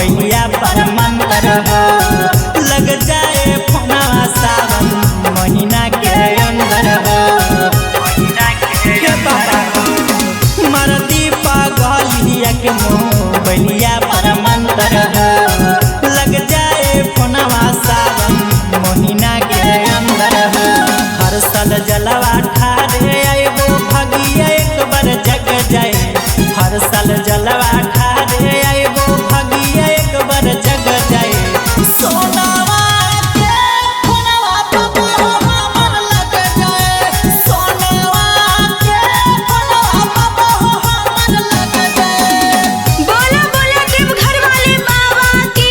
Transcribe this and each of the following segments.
मोबाइलिया पर मंतर हो लग जाए फोनवा सावन महीना के अंदर हो मरदी पागलिया के मोबाइलिया पर मंतर हो लग जाए फोनवा सावन महीना के अंदर हो हर साल जलवा ठारे आइबो भगिया एक बार जग जाए हर साल जलवा ठारे आइबो भगिया एक बार जग जाए सोनावा के फोनवा बाबा हमर लग जाए सोनावा के फोनवा बाबा हमर लग जाए। बोला बोला देव घर वाले बाबा की।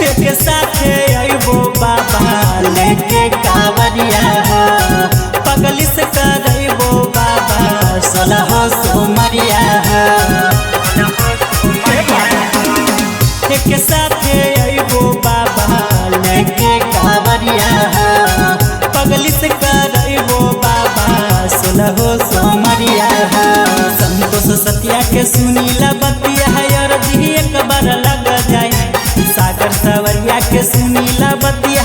एक साथे आइबो बाबा लेके कावरिया हो पगली से करइबो बाबा सोलह सोमरिया हो एक साथे आइबो बाबा लेके कावरिया हो पगली से करइबो बाबा सोलह सोमरिया हो संतोष सत्या के सुनीला बतिया है और जी एक बार लग जाए सागर सवरिया के सुनीला बतिया